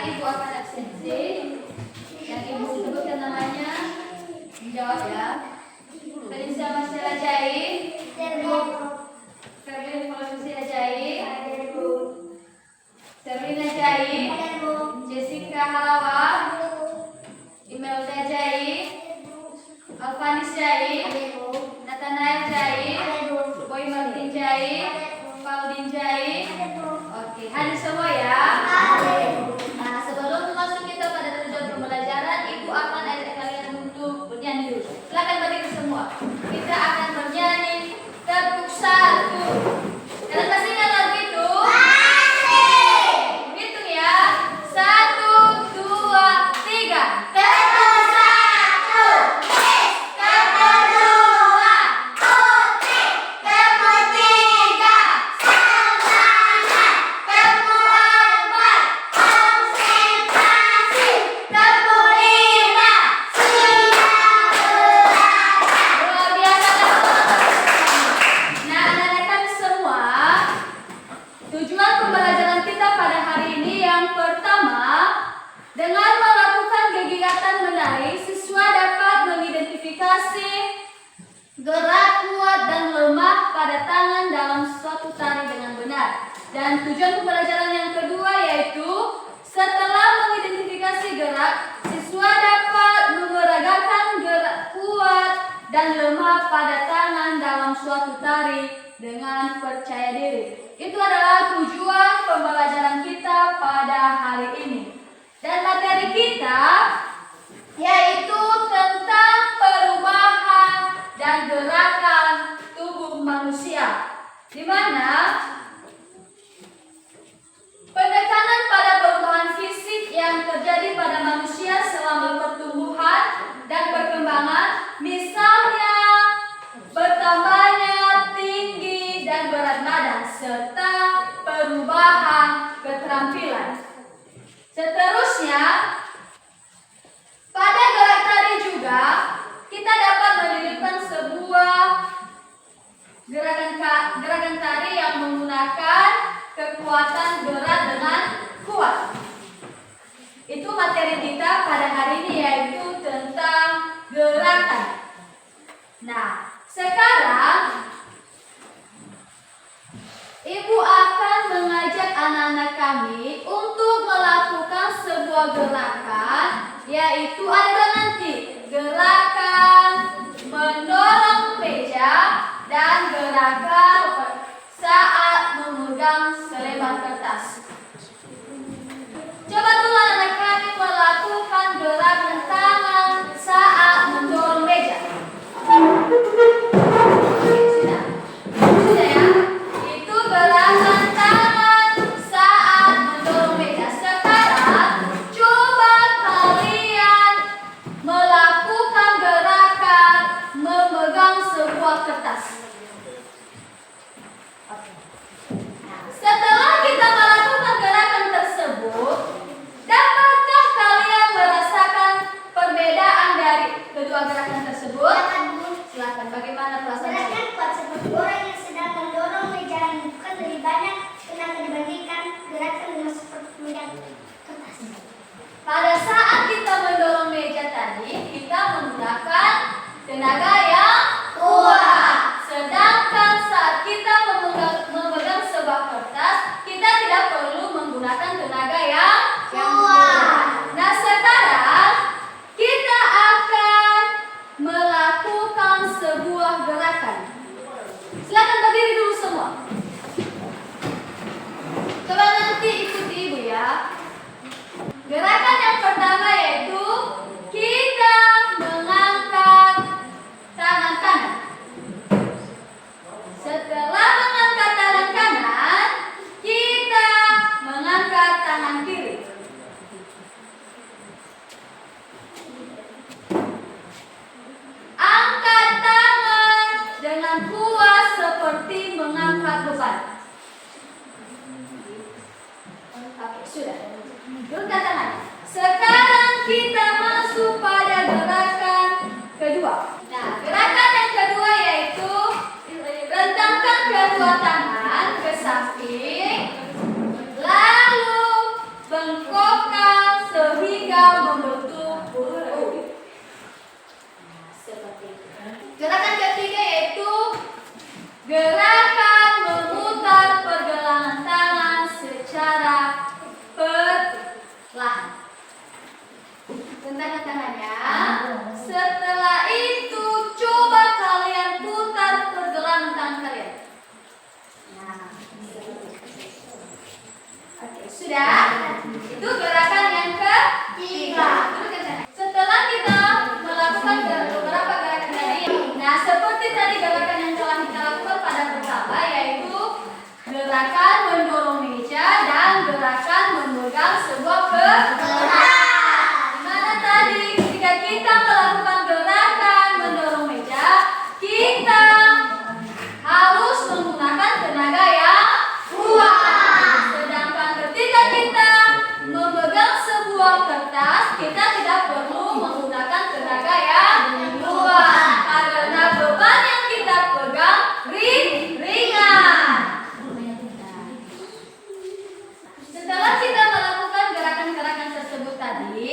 Ibu akan absensi. Yang Ibu sebutkan namanya, menjawab ya. Felicia Marcella Jai, Ferlin Felicia Jai, Serlina Jai, Jessica Halawa, Imelda Jai, Alvanis Jai, Nathanael Jai, Boy Martin Jai, Paudin Jai. Oke, hadir semua ya. Nah, sebelum masuk kita pada tujuan pembelajaran, Ibu akan ajak kalian untuk bernyanyi dulu. Silakan berdiri semua. Kita akan bernyanyi tepuk satu. Kalian pasti ingat lagu itu? Hitung ya. 1, 2, 3. Tepuk satu. Tepuk dua. Putih. Tepuk tiga. Savana. Tepuk empat. Konsentrasi. Tepuk lima. Luar biasa teman-teman. Nah, anak-anak kami semua, tujuan pembelajaran kita pada hari ini yang pertama, dengan melakukan kegiatan menari, siswa dapat mengidentifikasi gerak kuat dan lemah pada tangan dalam suatu tari dengan benar. Dan tujuan pembelajaran yang kedua yaitu setelah mengidentifikasi gerak, siswa dapat memeragakan gerak kuat dan lemah pada tangan dalam suatu tari dengan percaya diri. Itu adalah tujuan pembelajaran kita pada hari ini. Dan materi kita yaitu tentang perubahan dan gerakan tubuh manusia, di mana penekanan pada perubahan fisik yang terjadi pada manusia selama pertumbuhan dan perkembangan, misalnya bertambahnya tinggi dan berat badan serta perubahan keterampilan. Seterusnya, pada gerak tari juga kita dapat mendirikan sebuah gerakan tari yang menggunakan kekuatan gerak dengan kuat. Itu materi kita pada hari ini yaitu tentang gerakan. Nah, sekarang Ibu akan mengajak anak-anak kami untuk melakukan sebuah gerakan, yaitu ada nanti gerakan mendorong meja dan gerakan saat memegang selembar kertas. Coba dulu anak kami melakukan gerakan tangan saat mendorong meja. Sudah ya? Itu gerakan tangan saat mendorong meja. Sekarang coba kalian melakukan gerakan memegang sebuah kertas. Setelah kita melakukan gerakan tersebut, dapatkah kalian merasakan perbedaan dari kedua gerakan tersebut? Silakan, bagaimana perasaan? Gerakan kuat seperti orang yang sedang mendorong meja yang bukan lebih banyak tenaga dibandingkan gerakan lemah seperti memegang kertas. Pada saat kita mendorong meja tadi, kita menggunakan tenaga yang kuat. Sedangkan saat kita memegang sebuah kertas, kita tidak perlu menggunakan tenaga yang kuat. Nah, sekarang kita akan melakukan sebuah gerakan. Silakan berdiri dulu semua. Coba nanti ikuti Ibu ya. Gerakan yang pertama yaitu kita mengangkat tangan kanan. Setelah mengangkat tangan kanan, kita mengangkat tangan kiri. Angkat tangan dengan kuat seperti mengangkat beban. Oke, sudah. Turunkan tangan. Sekarang kita masuk pada gerakan kedua. Nah, gerakan yang kedua yaitu rentangkan kedua tangan ke samping, lalu bengkokkan Gerakan memutar pergelangan tangan secara perlahan. Tentangkan tangannya. Setelah itu coba kalian putar pergelangan tangan kalian. Nah, oke, sudah. Itu gerakan yang ketiga. Setelah kita melakukan beberapa gerakan tadi, nah seperti tadi gerakan yang telah kita lakukan pada pertama, yaitu gerakan mendorong meja dan gerakan memegang sebuah kertas. Dimana tadi ketika kita melakukan gerakan mendorong meja, kita harus menggunakan tenaga yang kuat. Sedangkan ketika kita memegang sebuah kertas, kita tidak perlu menggunakan tenaga yang kuat karena beban yang kita pegang ringan. Setelah kita melakukan gerakan-gerakan tersebut tadi,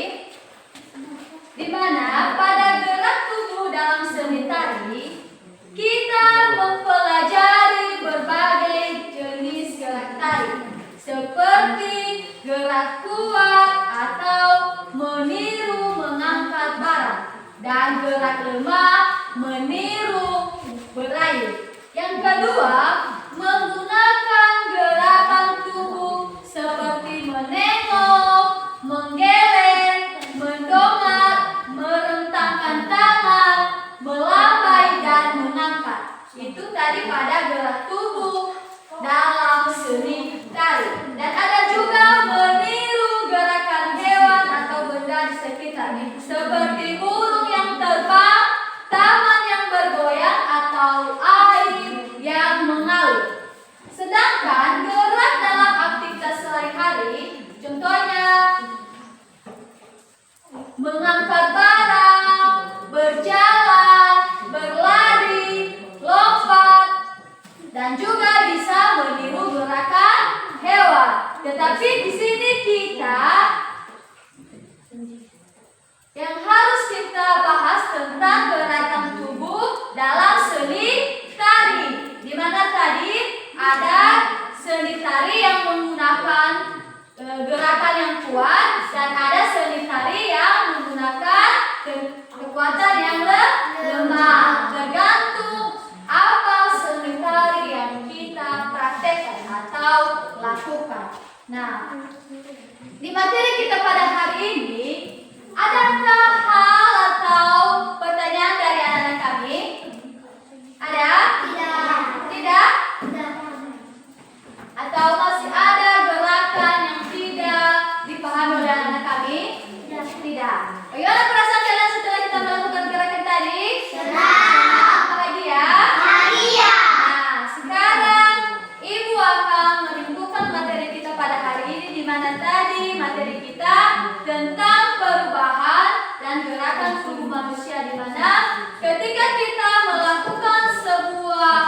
di mana pada gerak tubuh dalam seni tari, kita mempelajari berbagai jenis gerak tari, seperti gerak kuat atau meniru mengangkat barang, dan gerak lemah meniru berayun. Yang kedua, menggunakan gerakan tubuh seperti menengok, menggeleng, mendongak, merentangkan tangan, melambai, dan mengangkat. Itu tadi pada gerak tubuh dalam seni tari. Dan ada juga meniru gerakan hewan atau benda di sekitarnya, seperti burung yang terbang, taman yang bergoyang, atau air yang mengalir. Sedangkan gerak dalam aktivitas sehari-hari, contohnya mengangkat barang, berjalan, berlari, lompat, dan juga bisa meniru gerakan hewan. Tetapi di sini yang harus kita bahas tentang gerakan tubuh dalam seni tari. Di mana tadi ada seni tari yang menggunakan gerakan yang kuat dan ada seni tari yang menggunakan kekuatan yang lemah. Tergantung apa seni tari yang kita praktekkan atau lakukan. Nah, di materi kita pada hari ini, adakah hal atau pertanyaan dari anak-anak kami? Ada? Tidak? Atau masih ada gerakan yang tidak dipahami oleh anak-anak kami? Tidak. Bagaimana perasaan kalian setelah kita melakukan gerakan tadi? Senang. Apalagi ya? Bahagia. Nah, sekarang Ibu akan menunjukkan materi kita pada hari ini, di mana tadi materi kita tentang perubahan dan gerakan tubuh manusia, di mana ketika kita melakukan sebuah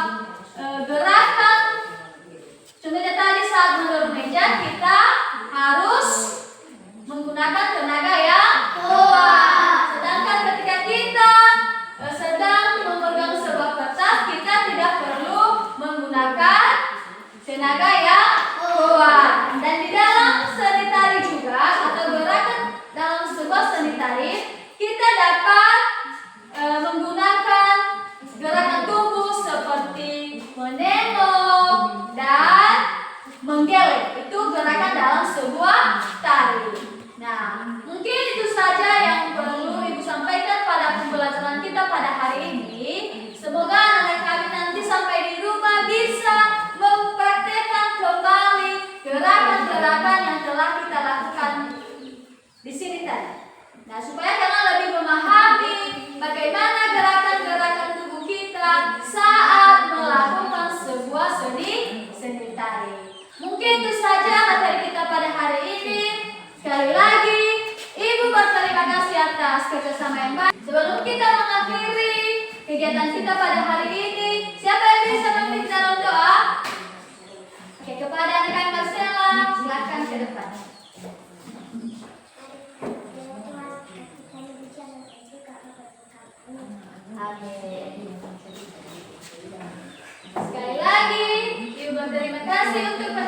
gerakan, contohnya tadi saat mendorong meja, kita harus menggunakan tenaga yang kuat. Sedangkan ketika kita sedang memegang sebuah kertas, kita tidak perlu menggunakan tenaga yang kuat. Dan di dalam seni tari juga, atau gerakan dalam sebuah seni tari, kita dapat menggunakan gerakan tubuh seperti menengok dan menggeleng. Itu gerakan dalam sebuah tari. Nah, mungkin itu saja yang perlu Ibu sampaikan pada pembelajaran kita pada hari ini. Semoga anak kami nanti sampai di rumah bisa mempraktekkan kembali gerakan-gerakan yang telah kita lakukan di sini tadi. Nah, supaya kalian lebih memahami bagaimana gerakan-gerakan tubuh kita saat melakukan sebuah seni tari. Mungkin itu saja materi kita pada hari ini. Sekali lagi, Ibu berterima kasih atas kerjasama yang baik. Sebelum kita mengakhiri kegiatan kita pada hari ini, siapa yang bisa memimpin dalam doa? Oke, kepada anak Marcella, silakan ke depan. Amin. Sekali kasih untuk